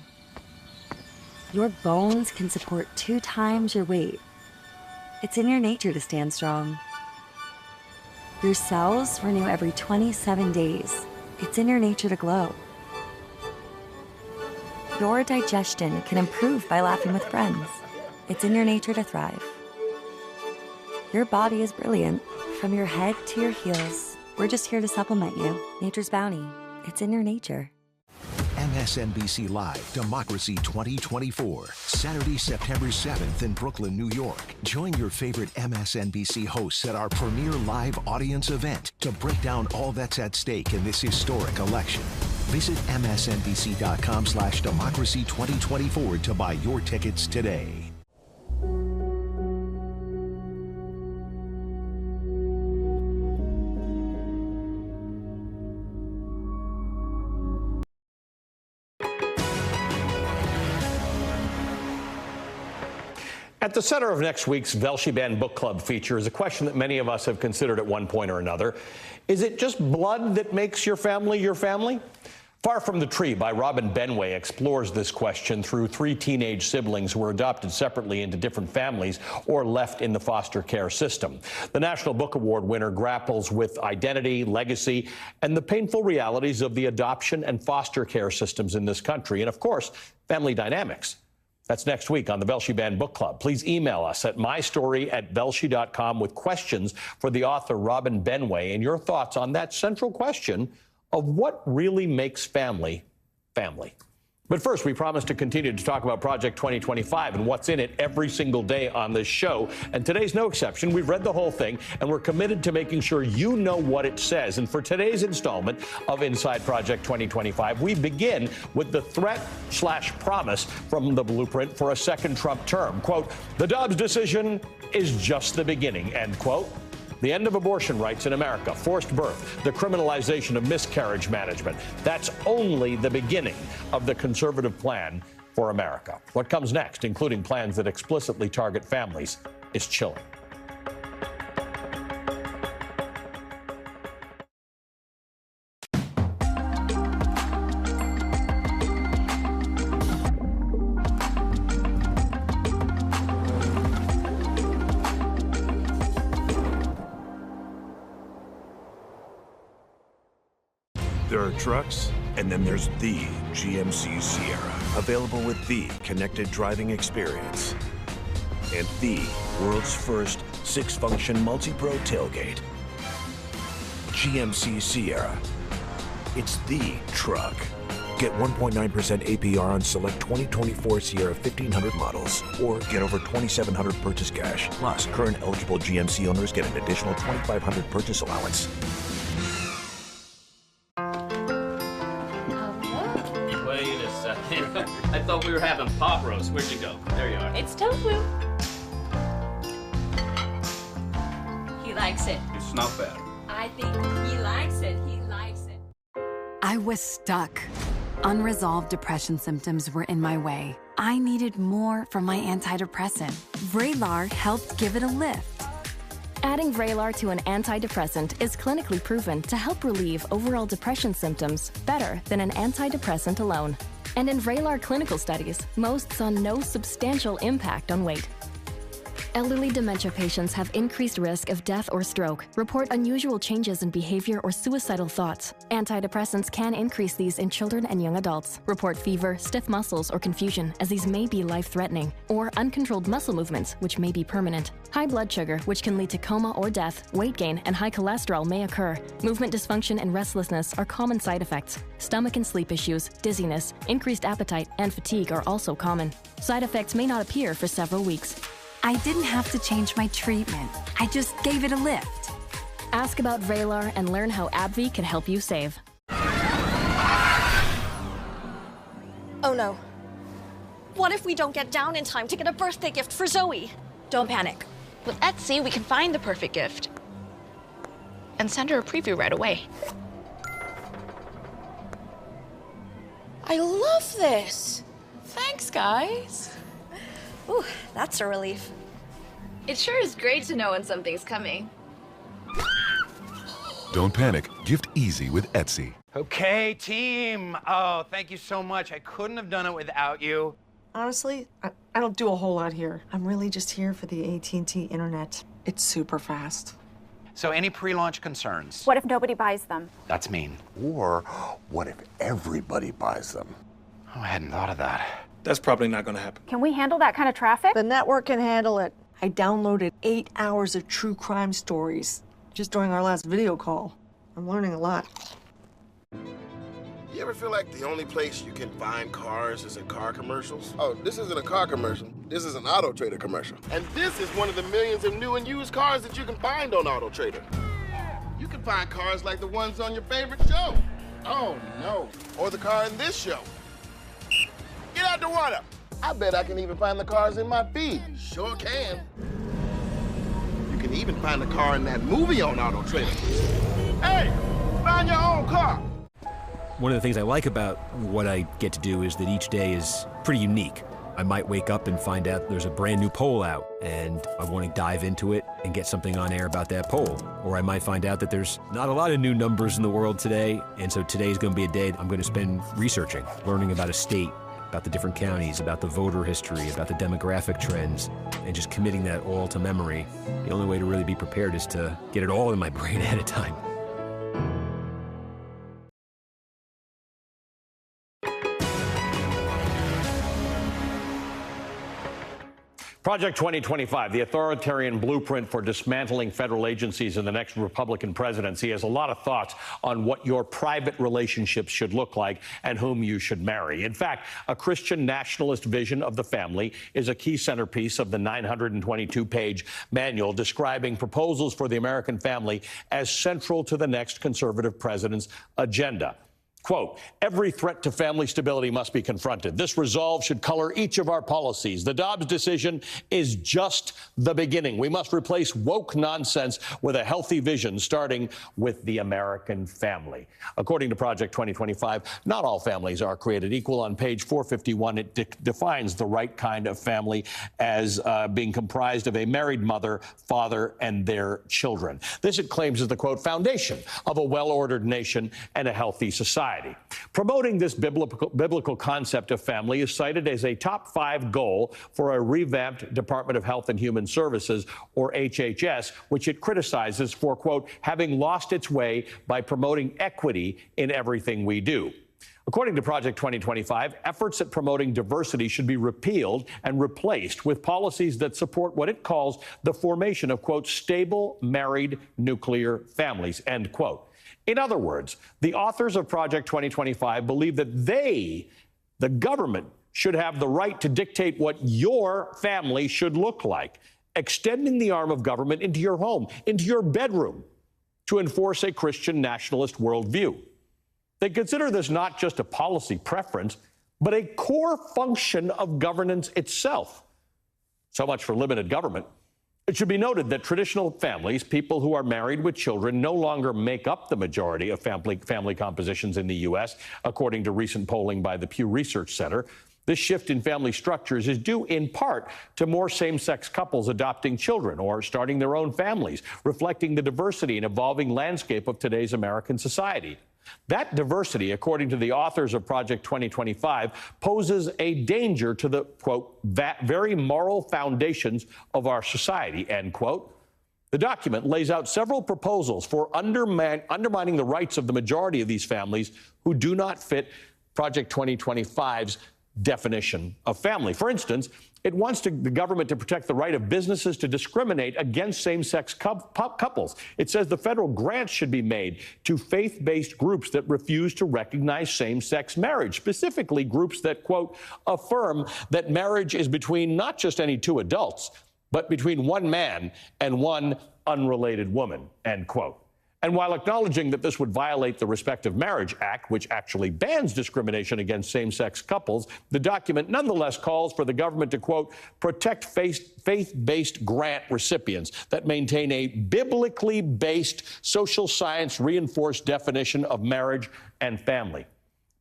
Your bones can support 2 times your weight. It's in your nature to stand strong. Your cells renew every 27 days. It's in your nature to glow. Your digestion can improve by laughing with friends. It's in your nature to thrive. Your body is brilliant. From your head to your heels, we're just here to supplement you. Nature's bounty. It's in your nature. MSNBC Live Democracy 2024, Saturday, September 7th in Brooklyn, New York. Join your favorite MSNBC hosts at our premier live audience event to break down all that's at stake in this historic election. Visit msnbc.com/democracy 2024 to buy your tickets today. At the center of next week's Velshi Band Book Club feature is a question that many of us have considered at one point or another. Is it just blood that makes your family your family? Far from the Tree by Robin Benway explores this question through 3 teenage siblings who were adopted separately into different families or left in the foster care system. The National Book Award winner grapples with identity, legacy, and the painful realities of the adoption and foster care systems in this country, and of course, family dynamics. That's next week on the Velshi Band Book Club. Please email us at mystory@velshi.com with questions for the author Robin Benway and your thoughts on that central question of what really makes family, family. But first, we promise to continue to talk about Project 2025 and what's in it every single day on this show. And today's no exception. We've read the whole thing, and we're committed to making sure you know what it says. And for today's installment of Inside Project 2025, we begin with the threat/promise from the blueprint for a second Trump term. Quote, "The Dobbs decision is just the beginning," end quote. The end of abortion rights in America, forced birth, the criminalization of miscarriage management. That's only the beginning of the conservative plan for America. What comes next, including plans that explicitly target families, is chilling. There are trucks, and then there's the GMC Sierra, available with the connected driving experience and the world's first 6-function multi-pro tailgate. GMC Sierra. It's the truck. Get 1.9% APR on select 2024 Sierra 1500 models, or get over $2,700 purchase cash. Plus, current eligible GMC owners get an additional $2,500 purchase allowance. Wait a second. I thought we were having pot roast. Where'd you go? There you are. It's tofu. He likes it. It's not bad. I think he likes it. He likes it. I was stuck. Unresolved depression symptoms were in my way. I needed more from my antidepressant. Vraylar helped give it a lift. Adding Vraylar to an antidepressant is clinically proven to help relieve overall depression symptoms better than an antidepressant alone. And in Vraylar clinical studies, most saw no substantial impact on weight. Elderly dementia patients have increased risk of death or stroke, report unusual changes in behavior or suicidal thoughts. Antidepressants can increase these in children and young adults, report fever, stiff muscles, or confusion, as these may be life-threatening, or uncontrolled muscle movements, which may be permanent. High blood sugar, which can lead to coma or death, weight gain, and high cholesterol may occur. Movement dysfunction and restlessness are common side effects. Stomach and sleep issues, dizziness, increased appetite, and fatigue are also common. Side effects may not appear for several weeks. I didn't have to change my treatment. I just gave it a lift. Ask about Vraylar and learn how AbbVie can help you save. Oh no. What if we don't get down in time to get a birthday gift for Zoe? Don't panic. With Etsy, we can find the perfect gift and send her a preview right away. I love this. Thanks, guys. Ooh, that's a relief. It sure is great to know when something's coming. Don't panic. Gift easy with Etsy. Okay, team. Oh, thank you so much. I couldn't have done it without you. Honestly, I don't do a whole lot here. I'm really just here for the AT&T internet. It's super fast. So any pre-launch concerns? What if nobody buys them? That's mean. Or what if everybody buys them? Oh, I hadn't thought of that. That's probably not going to happen. Can we handle that kind of traffic? The network can handle it. I downloaded 8 hours of true crime stories just during our last video call. I'm learning a lot. You ever feel like the only place you can find cars is in car commercials? Oh, this isn't a car commercial. This is an Auto Trader commercial. And this is one of the millions of new and used cars that you can find on Auto Trader. You can find cars like the ones on your favorite show. Oh, no. Or the car in this show. Get out the water. I bet I can even find the cars in my feed. Sure can. You can even find the car in that movie on Auto Trader. Hey, find your own car. One of the things I like about what I get to do is that each day is pretty unique. I might wake up and find out there's a brand new poll out, and I want to dive into it and get something on air about that poll. Or I might find out that there's not a lot of new numbers in the world today, and so today's going to be a day I'm going to spend researching, learning about a state, about the different counties, about the voter history, about the demographic trends, and just committing that all to memory. The only way to really be prepared is to get it all in my brain at a time. Project 2025, the authoritarian blueprint for dismantling federal agencies in the next Republican presidency, has a lot of thoughts on what your private relationships should look like and whom you should marry. In fact, a Christian nationalist vision of the family is a key centerpiece of the 922-page manual describing proposals for the American family as central to the next conservative president's agenda. Quote, every threat to family stability must be confronted. This resolve should color each of our policies. The Dobbs decision is just the beginning. We must replace woke nonsense with a healthy vision, starting with the American family. According to Project 2025, not all families are created equal. On page 451, it defines the right kind of family as being comprised of a married mother, father, and their children. This, it claims, is the, quote, foundation of a well-ordered nation and a healthy society. Promoting this biblical concept of family is cited as a top 5 goal for a revamped Department of Health and Human Services, or HHS, which it criticizes for, quote, having lost its way by promoting equity in everything we do. According to Project 2025, efforts at promoting diversity should be repealed and replaced with policies that support what it calls the formation of, quote, stable married nuclear families, end quote. In other words, the authors of Project 2025 believe that they, the government, should have the right to dictate what your family should look like, extending the arm of government into your home, into your bedroom, to enforce a Christian nationalist worldview. They consider this not just a policy preference, but a core function of governance itself. So much for limited government. It should be noted that traditional families, people who are married with children, no longer make up the majority of family compositions in the U.S., according to recent polling by the Pew Research Center. This shift in family structures is due in part to more same-sex couples adopting children or starting their own families, reflecting the diversity and evolving landscape of today's American society. That diversity, according to the authors of Project 2025, poses a danger to the, quote, very moral foundations of our society, end quote. The document lays out several proposals for undermining the rights of the majority of these families who do not fit Project 2025's definition of family. For instance, it wants the government to protect the right of businesses to discriminate against same-sex couples. It says the federal grants should be made to faith-based groups that refuse to recognize same-sex marriage, specifically groups that, quote, affirm that marriage is between not just any two adults, but between one man and one unrelated woman, end quote. And while acknowledging that this would violate the Respect of Marriage Act, which actually bans discrimination against same-sex couples, the document nonetheless calls for the government to, quote, protect faith-based grant recipients that maintain a biblically based, social science-reinforced definition of marriage and family.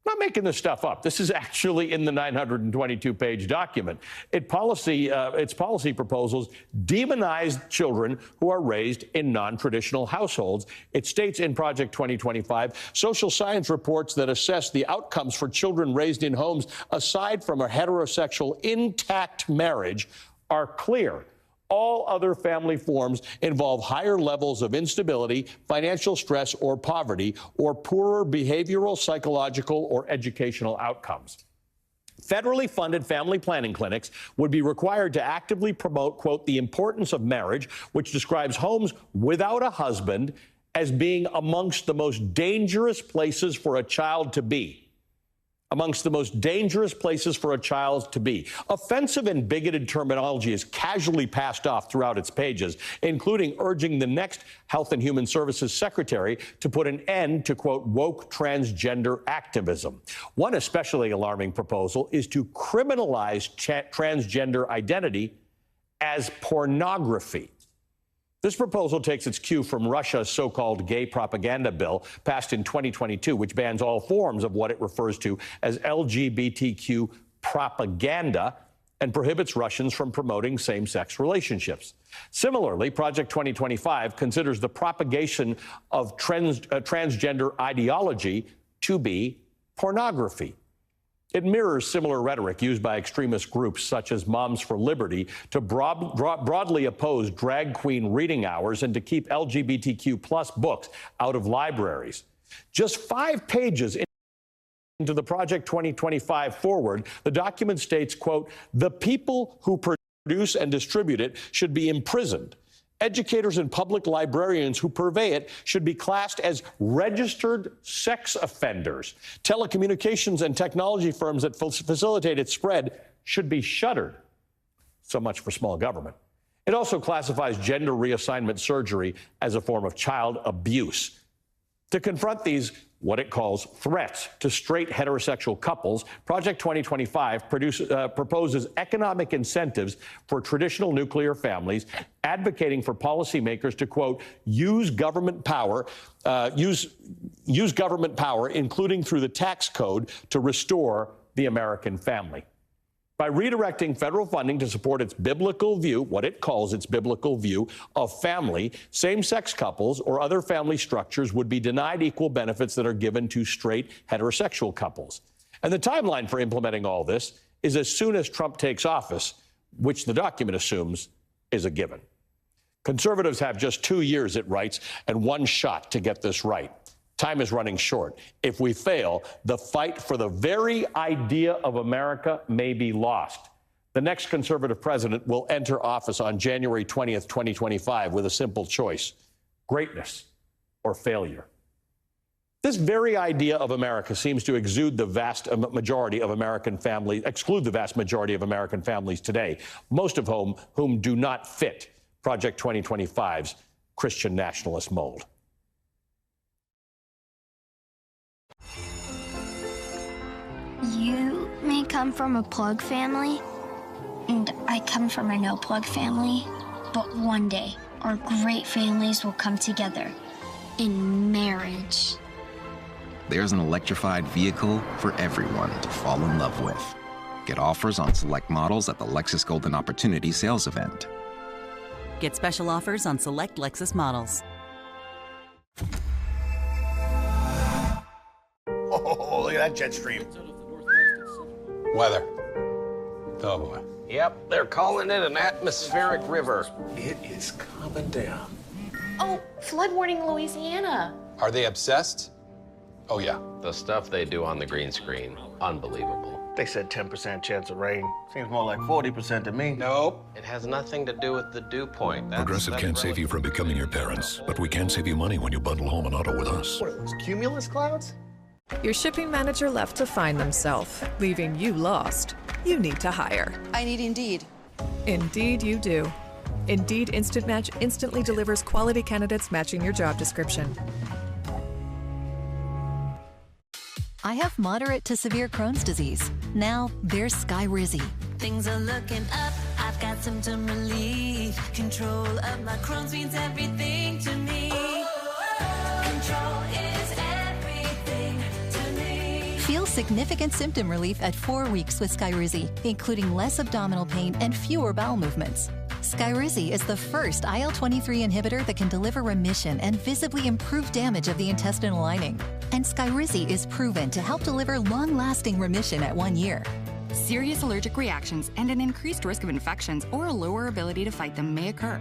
I'm not making this stuff up. This is actually in the 922-page document. Its policy proposals demonize children who are raised in non-traditional households. It states in Project 2025, social science reports that assess the outcomes for children raised in homes aside from a heterosexual intact marriage are clear. All other family forms involve higher levels of instability, financial stress, or poverty, or poorer behavioral, psychological, or educational outcomes. Federally funded family planning clinics would be required to actively promote, quote, the importance of marriage, which describes homes without a husband as being amongst the most dangerous places for a child to be. Amongst the most dangerous places for a child to be. Offensive and bigoted terminology is casually passed off throughout its pages, including urging the next Health and Human Services Secretary to put an end to, quote, woke transgender activism. One especially alarming proposal is to criminalize transgender identity as pornography. This proposal takes its cue from Russia's so-called gay propaganda bill passed in 2022, which bans all forms of what it refers to as LGBTQ propaganda and prohibits Russians from promoting same-sex relationships. Similarly, Project 2025 considers the propagation of transgender ideology to be pornography. It mirrors similar rhetoric used by extremist groups such as Moms for Liberty to broadly oppose drag queen reading hours and to keep LGBTQ plus books out of libraries. Just 5 pages into the Project 2025 forward, the document states, quote, the people who produce and distribute it should be imprisoned. Educators and public librarians who purvey it should be classed as registered sex offenders. Telecommunications and technology firms that facilitate its spread should be shuttered. So much for small government. It also classifies gender reassignment surgery as a form of child abuse. To confront these, what it calls threats to straight heterosexual couples, Project 2025 proposes economic incentives for traditional nuclear families, advocating for policymakers to, quote, use government power, including through the tax code, to restore the American family. By redirecting federal funding to support its biblical view, what it calls its biblical view of family, same-sex couples or other family structures would be denied equal benefits that are given to straight heterosexual couples. And the timeline for implementing all this is as soon as Trump takes office, which the document assumes is a given. Conservatives have just 2 years, it writes, and 1 shot to get this right. Time is running short. If we fail, the fight for the very idea of America may be lost. The next conservative president will enter office on January 20th, 2025 with a simple choice: greatness or failure. This very idea of America seems to exclude the vast majority of American families today, most of whom do not fit Project 2025's Christian nationalist mold. You may come from a plug family, and I come from a no-plug family, but one day, our great families will come together in marriage. There's an electrified vehicle for everyone to fall in love with. Get offers on select models at the Lexus Golden Opportunity sales event. Get special offers on select Lexus models. Oh, look at that jet stream. Weather. Oh, boy. Yep, they're calling it an atmospheric river. It is coming down. Oh, flood warning, Louisiana. Are they obsessed? Oh, yeah. The stuff they do on the green screen, unbelievable. They said 10% chance of rain. Seems more like 40% to me. Nope. It has nothing to do with the dew point. Progressive can't save you from becoming your parents, but we can save you money when you bundle home and auto with us. What are those, cumulus clouds? Your shipping manager left to find themselves, leaving you lost. You need to hire. I need Indeed. Indeed you do. Indeed Instant Match instantly delivers quality candidates matching your job description. I have moderate to severe Crohn's disease. Now there's Skyrizi. Things are looking up. I've got symptom relief. Control of my Crohn's means everything to me. Control is everything to me. Feel significant symptom relief at 4 weeks with Skyrizi, including less abdominal pain and fewer bowel movements. Skyrizi is the first IL-23 inhibitor that can deliver remission and visibly improve damage of the intestinal lining. And Skyrizi is proven to help deliver long-lasting remission at 1 year. Serious allergic reactions and an increased risk of infections or a lower ability to fight them may occur.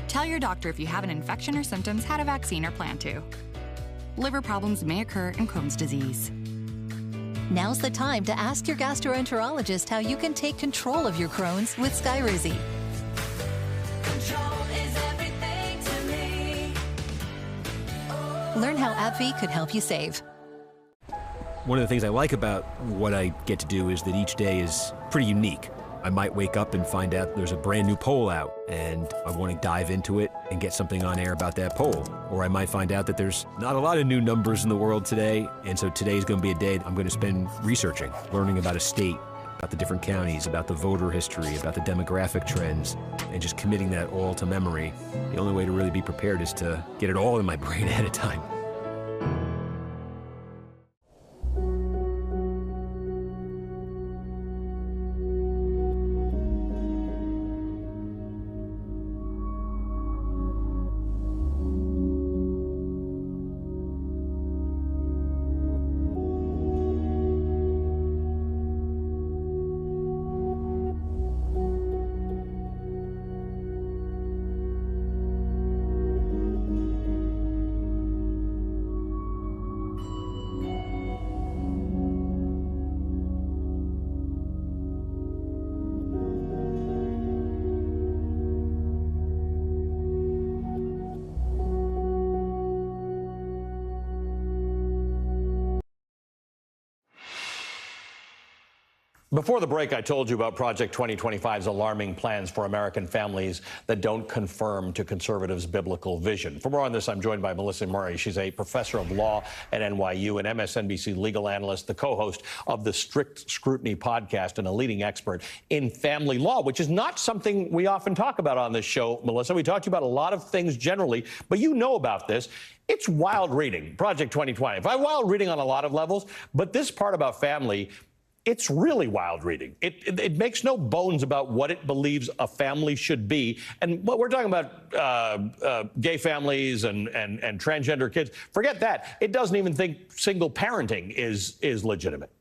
Tell your doctor if you have an infection or symptoms, had a vaccine, or plan to. Liver problems may occur in Crohn's disease. Now's the time to ask your gastroenterologist how you can take control of your Crohn's with Skyrizi. Control is everything to me. Learn how AbbVie could help you save. One of the things I like about what I get to do is that each day is pretty unique. I might wake up and find out there's a brand new poll out, and I want to dive into it and get something on air about that poll. Or I might find out that there's not a lot of new numbers in the world today, and so today's going to be a day I'm going to spend researching, learning about a state, about the different counties, about the voter history, about the demographic trends, and just committing that all to memory. The only way to really be prepared is to get it all in my brain ahead of time. Before the break, I told you about Project 2025's alarming plans for American families that don't conform to conservatives' biblical vision. For more on this, I'm joined by Melissa Murray. She's a professor of law at NYU, an MSNBC legal analyst, the co-host of the Strict Scrutiny podcast, and a leading expert in family law, which is not something we often talk about on this show, Melissa. We talk to you about a lot of things generally, but you know about this. It's wild reading, Project 2025. Wild reading on a lot of levels, but this part about family, it's really wild reading. It makes no bones about what it believes a family should be. And what we're talking about gay families and transgender kids, forget that. It doesn't even think single parenting is legitimate.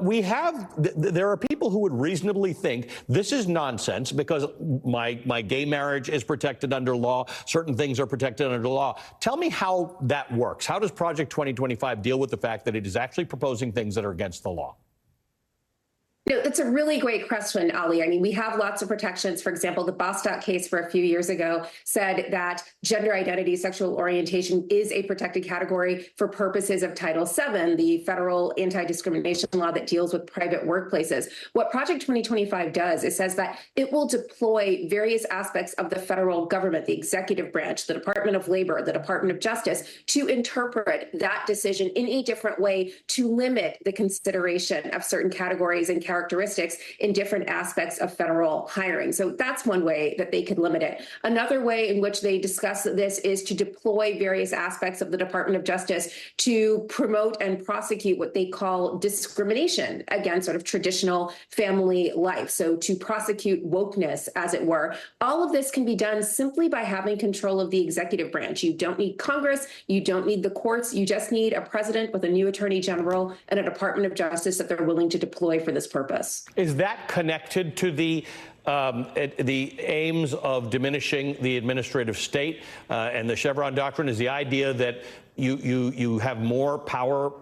There are people who would reasonably think this is nonsense because my gay marriage is protected under law. Certain things are protected under law. Tell me how that works. How does Project 2025 deal with the fact that it is actually proposing things that are against the law? No, that's a really great question, Ali. I mean, we have lots of protections. For example, the Bostock case for a few years ago said that gender identity, sexual orientation is a protected category for purposes of Title VII, the federal anti-discrimination law that deals with private workplaces. What Project 2025 does is says that it will deploy various aspects of the federal government, the executive branch, the Department of Labor, the Department of Justice, to interpret that decision in a different way to limit the consideration of certain categories and characteristics in different aspects of federal hiring. So that's one way that they could limit it. Another way in which they discuss this is to deploy various aspects of the Department of Justice to promote and prosecute what they call discrimination against sort of traditional family life. So to prosecute wokeness, as it were. All of this can be done simply by having control of the executive branch. You don't need Congress, you don't need the courts, you just need a president with a new attorney general and a Department of Justice that they're willing to deploy for this purpose. Is that connected to the aims of diminishing the administrative state and the Chevron doctrine? Is the idea that you have more power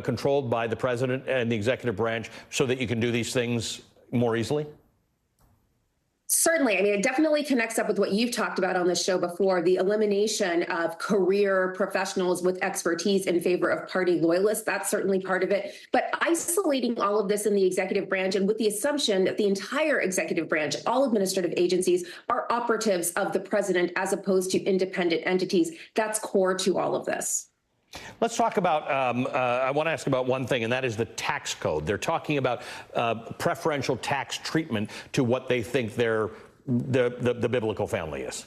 controlled by the president and the executive branch so that you can do these things more easily? Certainly. I mean, it definitely connects up with what you've talked about on this show before, the elimination of career professionals with expertise in favor of party loyalists. That's certainly part of it. But isolating all of this in the executive branch and with the assumption that the entire executive branch, all administrative agencies, are operatives of the president as opposed to independent entities, that's core to all of this. Let's talk about, I want to ask about one thing, and that is the tax code. They're talking about preferential tax treatment to what they think the biblical family is.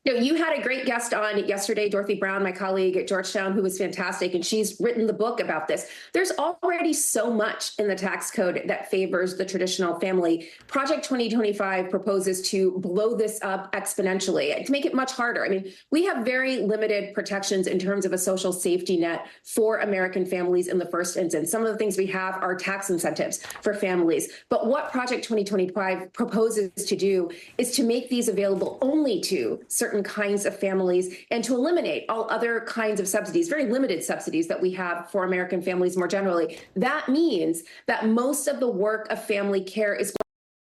You had a great guest on yesterday, Dorothy Brown, my colleague at Georgetown, who was fantastic, and she's written the book about this. There's already so much in the tax code that favors the traditional family. Project 2025 proposes to blow this up exponentially, to make it much harder. I mean, we have very limited protections in terms of a social safety net for American families in the first instance. Some of the things we have are tax incentives for families. But what Project 2025 proposes to do is to make these available only to certain kinds of families and to eliminate all other kinds of subsidies, very limited subsidies that we have for American families more generally. That means that most of the work of family care is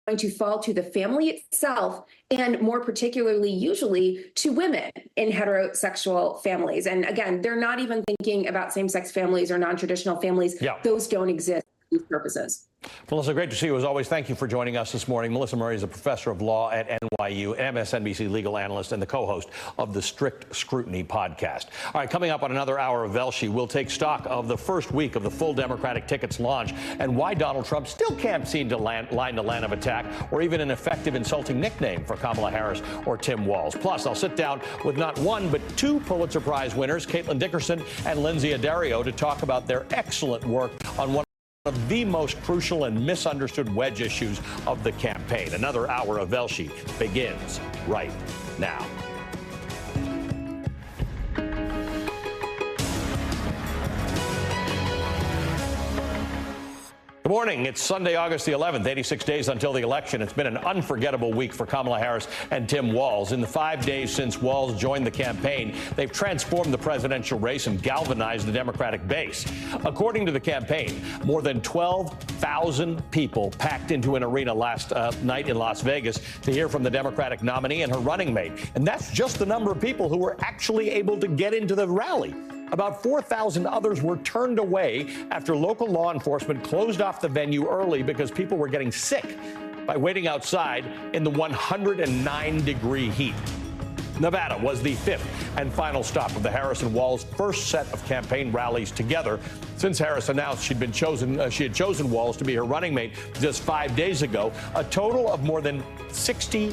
going to fall to the family itself, and more particularly, usually, to women in heterosexual families. And again, they're not even thinking about same-sex families or non-traditional families. Yeah. Those don't exist for these purposes. Melissa, great to see you as always. Thank you for joining us this morning. Melissa Murray is a professor of law at NYU, MSNBC legal analyst, and the co-host of the Strict Scrutiny podcast. All right, coming up on another hour of Velshi, we'll take stock of the first week of the full Democratic tickets launch and why Donald Trump still can't seem to line the line of attack or even an effective insulting nickname for Kamala Harris or Tim Walz. Plus, I'll sit down with not one but two Pulitzer Prize winners, Caitlin Dickerson and Lindsay Addario, to talk about their excellent work on one of the most crucial and misunderstood wedge issues of the campaign. Another hour of Velshi begins right now. Good morning. It's Sunday, August the 11th, 86 days until the election. It's been an unforgettable week for Kamala Harris and Tim Walz. In the 5 days since Walz joined the campaign, they've transformed the presidential race and galvanized the Democratic base. According to the campaign, more than 12,000 people packed into an arena last night in Las Vegas to hear from the Democratic nominee and her running mate. And that's just the number of people who were actually able to get into the rally. About 4,000 others were turned away after local law enforcement closed off the venue early because people were getting sick by waiting outside in the 109-degree heat. Nevada was the fifth and final stop of the Harris and Walz first set of campaign rallies together. Since Harris announced she had chosen Walz to be her running mate just 5 days ago, a total of more than 60,000